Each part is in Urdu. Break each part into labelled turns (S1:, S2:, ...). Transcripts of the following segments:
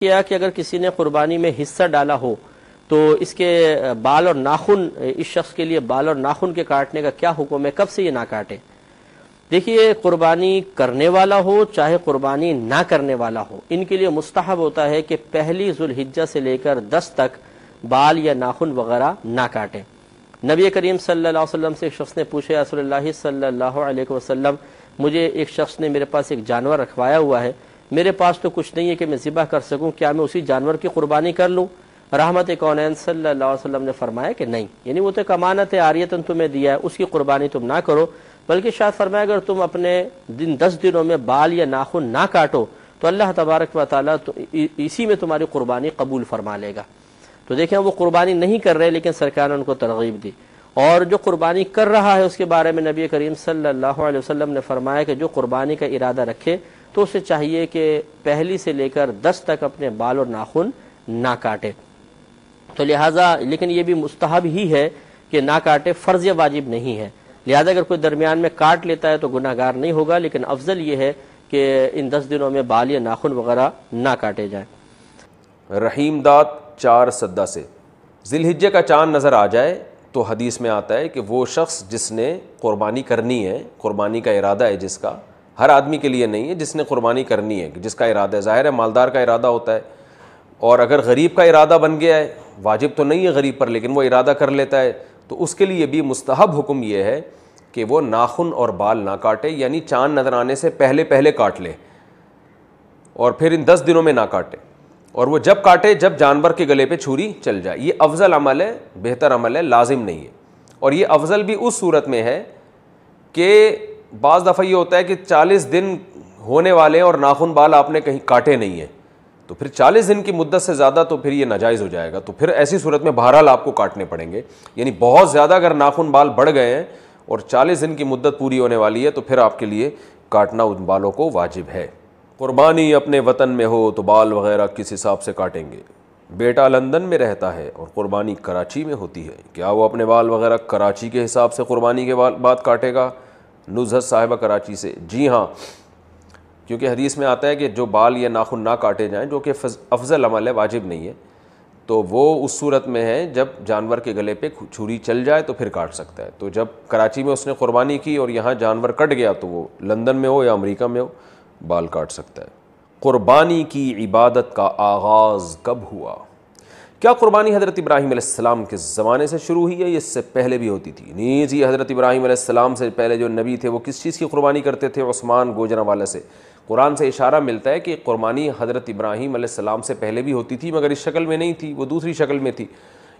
S1: کیا کہ اگر کسی نے قربانی میں حصہ ڈالا ہو تو اس کے بال اور ناخن، اس شخص کے لیے بال اور ناخن کے کاٹنے کا کیا حکم ہے، کب سے یہ نہ کاٹے؟ دیکھیے، قربانی کرنے والا ہو چاہے قربانی نہ کرنے والا ہو، ان کے لیے مستحب ہوتا ہے کہ پہلی ذوالحجہ سے لے کر 10 تک بال یا ناخن وغیرہ نہ کاٹیں۔ نبی کریم صلی اللہ علیہ وسلم سے ایک شخص نے پوچھا، یا رسول اللہ صلی اللہ علیہ وسلم، مجھے ایک شخص نے میرے پاس ایک جانور رکھوایا ہوا ہے، میرے پاس تو کچھ نہیں ہے کہ میں ذبح کر سکوں، کیا میں اسی جانور کی قربانی کر لوں؟ رحمت کونین صلی اللہ علیہ وسلم نے فرمایا کہ نہیں، یعنی وہ تو ایک امانت ہے، عاریتاً تمہیں دیا ہے، اس کی قربانی تم نہ کرو، بلکہ شاید فرمایا اگر تم اپنے 10 دنوں میں بال یا ناخن نہ کاٹو تو اللہ تبارک و تعالیٰ اسی میں تمہاری قربانی قبول فرما لے گا۔ تو دیکھیں، وہ قربانی نہیں کر رہے لیکن سرکار نے ان کو ترغیب دی، اور جو قربانی کر رہا ہے اس کے بارے میں نبی کریم صلی اللہ علیہ وسلم نے فرمایا کہ جو قربانی کا ارادہ رکھے تو اسے چاہیے کہ پہلی سے لے کر 10 تک اپنے بال اور ناخن نہ کاٹے۔ تو لہٰذا لیکن یہ بھی مستحب ہی ہے کہ نہ کاٹے، فرض یا واجب نہیں ہے، لہذا اگر کوئی درمیان میں کاٹ لیتا ہے تو گناہ گار نہیں ہوگا، لیکن افضل یہ ہے کہ ان 10 دنوں میں بال یا ناخن وغیرہ نہ کاٹے جائیں۔
S2: رحیم داد 4 سدہ سے، ذی الحجہ کا چاند نظر آ جائے تو حدیث میں آتا ہے کہ وہ شخص جس نے قربانی کرنی ہے، قربانی کا ارادہ ہے جس کا، ہر آدمی کے لیے نہیں ہے، جس نے قربانی کرنی ہے، جس کا ارادہ ہے، ظاہر ہے مالدار کا ارادہ ہوتا ہے، اور اگر غریب کا ارادہ بن گیا ہے، واجب تو نہیں ہے غریب پر لیکن وہ ارادہ کر لیتا ہے، تو اس کے لیے بھی مستحب حکم یہ ہے کہ وہ ناخن اور بال نہ کاٹے، یعنی چاند نظر آنے سے پہلے کاٹ لے، اور پھر ان 10 دنوں میں نہ کاٹے، اور وہ جب کاٹے جب جانور کے گلے پہ چھری چل جائے۔ یہ افضل عمل ہے، بہتر عمل ہے، لازم نہیں ہے، اور یہ افضل بھی اس صورت میں ہے کہ بعض دفعہ یہ ہوتا ہے کہ 40 دن ہونے والے اور ناخن بال آپ نے کہیں کاٹے نہیں ہیں، تو پھر 40 دن کی مدت سے زیادہ تو پھر یہ ناجائز ہو جائے گا، تو پھر ایسی صورت میں بہرحال آپ کو کاٹنے پڑیں گے، یعنی بہت زیادہ اگر ناخن بال بڑھ گئے ہیں اور 40 دن کی مدت پوری ہونے والی ہے تو پھر آپ کے لیے کاٹنا ان بالوں کو واجب ہے۔ قربانی اپنے وطن میں ہو تو بال وغیرہ کس حساب سے کاٹیں گے؟ بیٹا لندن میں رہتا ہے اور قربانی کراچی میں ہوتی ہے، کیا وہ اپنے بال وغیرہ کراچی کے حساب سے قربانی کے بعد کاٹے گا؟ نزہت صاحبہ کراچی سے، جی ہاں، کیونکہ حدیث میں آتا ہے کہ جو بال یا ناخن نہ کاٹے جائیں، جو کہ افضل عمل ہے، واجب نہیں ہے، تو وہ اس صورت میں ہے جب جانور کے گلے پہ چھری چل جائے تو پھر کاٹ سکتا ہے۔ تو جب کراچی میں اس نے قربانی کی اور یہاں جانور کٹ گیا تو وہ لندن میں ہو یا امریکہ میں ہو، بال کاٹ سکتا ہے۔ قربانی کی عبادت کا آغاز کب ہوا؟ کیا قربانی حضرت ابراہیم علیہ السلام کے زمانے سے شروع ہوئی ہے یا اس سے پہلے بھی ہوتی تھی؟ نہیں جی، حضرت ابراہیم علیہ السلام سے پہلے جو نبی تھے وہ کس چیز کی قربانی کرتے تھے؟ عثمان گوجرانوالہ سے قرآن سے اشارہ ملتا ہے کہ قربانی حضرت ابراہیم علیہ السلام سے پہلے بھی ہوتی تھی، مگر اس شکل میں نہیں تھی، وہ دوسری شکل میں تھی۔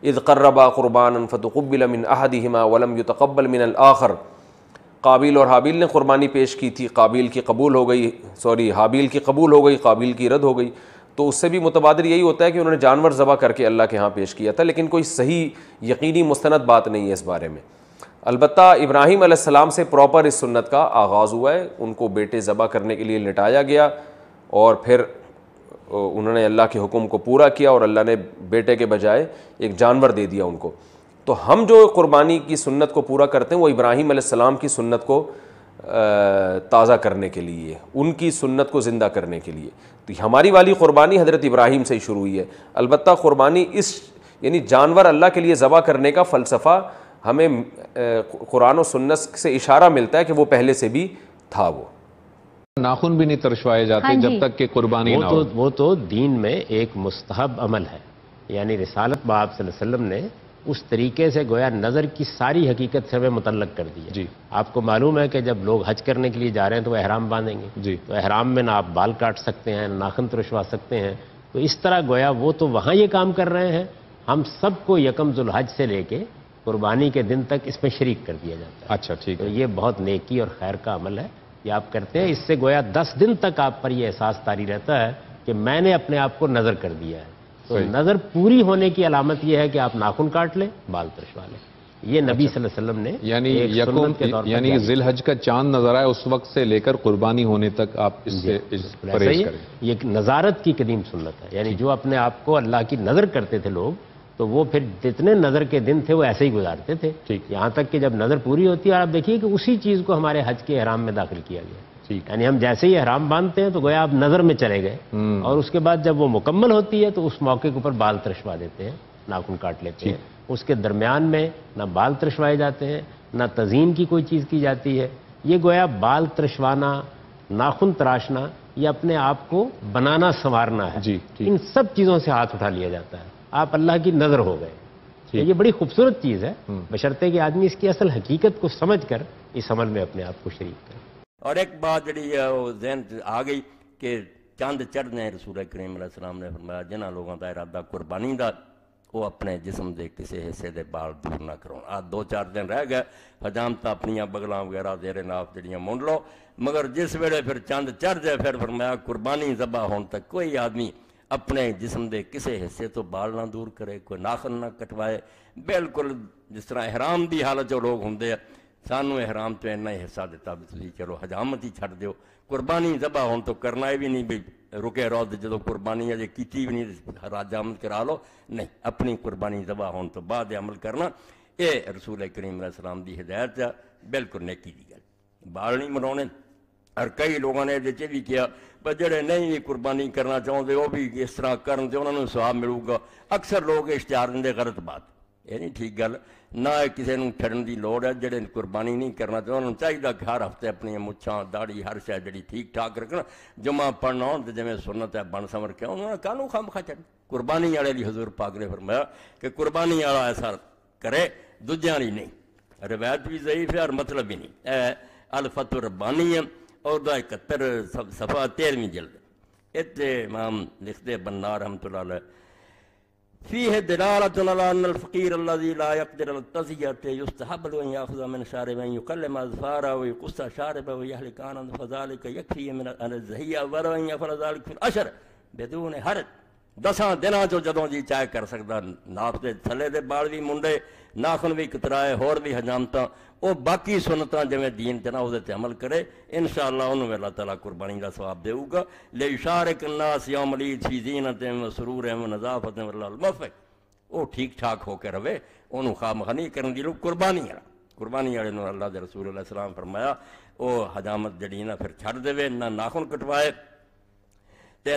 S2: اذ قربا قربانا فتقبل من احدہما ولم يتقبل من الآخر، قابیل اور حابیل نے قربانی پیش کی تھی، حابیل کی قبول ہو گئی، قابیل کی رد ہو گئی، تو اس سے بھی متبادر یہی ہوتا ہے کہ انہوں نے جانور ذبح کر کے اللہ کے ہاں پیش کیا تھا، لیکن کوئی صحیح یقینی مستند بات نہیں ہے اس بارے میں۔ البتہ ابراہیم علیہ السلام سے پراپر اس سنت کا آغاز ہوا ہے، ان کو بیٹے ذبح کرنے کے لیے لٹایا گیا اور پھر انہوں نے اللہ کے حکم کو پورا کیا اور اللہ نے بیٹے کے بجائے ایک جانور دے دیا ان کو۔ تو ہم جو قربانی کی سنت کو پورا کرتے ہیں وہ ابراہیم علیہ السلام کی سنت کو تازہ کرنے کے لیے، ان کی سنت کو زندہ کرنے کے لیے، تو ہماری والی قربانی حضرت ابراہیم سے ہی شروع ہوئی ہے۔ البتہ قربانی یعنی جانور اللہ کے لیے ذبح کرنے کا فلسفہ ہمیں قرآن و سنت سے اشارہ ملتا ہے کہ وہ پہلے سے بھی تھا۔ وہ
S3: ناخن بھی نہیں ترشوائے جاتے جب تک کہ قربانی نہ ہو۔
S4: وہ تو دین میں ایک مستحب عمل ہے، یعنی رسالت باب صلی اللہ علیہ وسلم نے اس طریقے سے گویا نظر کی ساری حقیقت سے ہمیں متعلق کر دیا۔
S3: جی،
S4: آپ کو معلوم ہے کہ جب لوگ حج کرنے کے لیے جا رہے ہیں تو وہ احرام باندھیں گے،
S3: جی،
S4: تو احرام میں نہ آپ بال کاٹ سکتے ہیں، ناخن ترشوا سکتے ہیں، تو اس طرح گویا وہ تو وہاں یہ کام کر رہے ہیں، ہم سب کو یکم ذوالحج سے لے کے قربانی کے دن تک اس میں شریک کر دیا جاتا ہے۔
S3: اچھا ٹھیک
S4: تو
S3: ہے۔
S4: یہ بہت نیکی اور خیر کا عمل ہے، یہ آپ کرتے ہیں، اس سے گویا 10 دن تک آپ پر یہ احساس طاری رہتا ہے کہ میں نے اپنے آپ کو نظر کر دیا ہے۔ تو نظر پوری ہونے کی علامت یہ ہے کہ آپ ناخن کاٹ لیں، بال ترشوا لیں، یہ نبی صلی اللہ علیہ وسلم نے
S3: یعنی ذی الحج کا چاند نظر آئے اس وقت سے لے کر قربانی ہونے تک آپ اس سے پرہیز کریں۔
S4: یہ ایک نظارت کی قدیم سنت ہے، یعنی جو اپنے آپ کو اللہ کی نظر کرتے تھے لوگ، تو وہ پھر جتنے نظر کے دن تھے وہ ایسے ہی گزارتے تھے، یہاں تک کہ جب نظر پوری ہوتی ہے، اور آپ دیکھیے کہ اسی چیز کو ہمارے حج کے احرام میں داخل کیا گیا۔ یعنی ہم جیسے ہی احرام باندھتے ہیں تو گویا آپ نظر میں چلے گئے، اور اس کے بعد جب وہ مکمل ہوتی ہے تو اس موقع کے اوپر بال ترشوا دیتے ہیں، ناخن کاٹ لیتے ہیں۔ اس کے درمیان میں نہ بال ترشوائے جاتے ہیں، نہ تزئین کی کوئی چیز کی جاتی ہے۔ یہ گویا بال ترشوانا، ناخن تراشنا، یہ اپنے آپ کو بنانا سنوارنا ہے۔ ان سب چیزوں سے ہاتھ اٹھا لیا جاتا ہے، آپ اللہ کی نظر ہو گئے۔ یہ بڑی خوبصورت چیز ہے، بشرطے کہ آدمی اس کی اصل حقیقت کو سمجھ کر اس عمل میں اپنے آپ کو شریک کرے۔
S5: اور ایک بات جڑی ہے وہ ذہن آ گئی کہ چاند چڑھنے رسول کریم علیہ السلام نے فرمایا جنہاں لوگوں کا ارادہ قربانی دا وہ اپنے جسم دے کسی حصے دے بال دور نہ کرو۔ آج 2-4 دن رہ گئے، حجامت اپنیاں بغلاں وغیرہ زیر ناف جڑیاں مونڈ لو، مگر جس ویلے پھر چاند چڑھ جائے پھر فرمایا قربانی ذبح ہون تک کوئی آدمی اپنے جسم دے کسی حصے تو بال نہ دور کرے، کوئی ناخن نہ کٹوائے۔ بالکل جس طرح احرام دی حالت جو لوگ ہوندے ہیں، سانو احرام تو اینا ہی حصہ دیتا بھی تسی چلو حجامت ہی چھڑ دیو، قربانی ذبح ہون تو کرنا بھی نہیں بھی رکے رہو جدو قربانی ہے کیتی بھی نہیں حجامت کرا لو، نہیں، اپنی قربانی ذبح ہون تو بعد عمل کرنا۔ یہ رسول کریم علیہ السلام دی ہدایت ہے، بالکل نیکی دی گل۔ بال نہیں منونے، اور کئی لوگوں نے یہ بھی کیا پر جڑے نہیں بھی قربانی کرنا چاہتے وہ بھی اس طرح کرن تے انہوں نے ثواب ملو گا۔ اکثر لوگ اشتہار دیں غلط بات، یہ نہیں ٹھیک گل، نہ کسی نے چھڑن دی لوڑ ہے۔ جڑے قربانی نہیں کرنا چاہتے انہوں نے چاہیے کہ ہر ہفتے اپنی مچھاں داڑھی ہر شے جڑی ٹھیک ٹھاک رکھنا، جمعہ پڑھنا ہو جی سنت ہے بن سمر کے انہوں نے کانوں خام خواہ چھڑ۔ قربانی والے لی حضور پاک نے فرمایا کہ قربانی والا ایسا کرے دوجیاں لی نہیں۔ روایت بھی ضعیف ہے اور مطلب بھی نہیں۔ الفتح ربانی ہے اور 71 صفحہ 13ویں جلد۔ اتنے امام لکھتے بنار رحمۃ اللہ علیہ فیہ دلالۃ علی ان الفقیر الذی لا یقدر علی التزیۃ یستحب له ان یاخذ من شاربہ ان یکلم اظفارہ ویقص شاربہ ویحلق عنہ فذلک یکفی من الزہیہ ولو ان یفعل ذلک فی العشر بدون حرج۔ 10 دنوں چ جدوں جی چاہے کر سکتا، ناف دے تھلے دے بال بھی منڈے، ناخن بھی کترائے، ہور بھی حجامتاں، وہ باقی سنتاں جویں دین تے نہ وہ تے عمل کرے، انشاءاللہ انہوں اللہ تعالیٰ قربانی کا ثواب دے گا۔ لیشارک الناس یوم العید فی زینت و سرور و نظافت واللہ الموفق۔ وہ ٹھیک ٹھاک ہو کے رہے، انہوں خواہ مخواہ نہیں کرن دی لوگ قربانی والا۔ قربانی والے نو اللہ دے رسول علیہ السلام فرمایا وہ حجامت جڑی نہ پھر چھڑ دے، نہ ناخن کٹوائے تے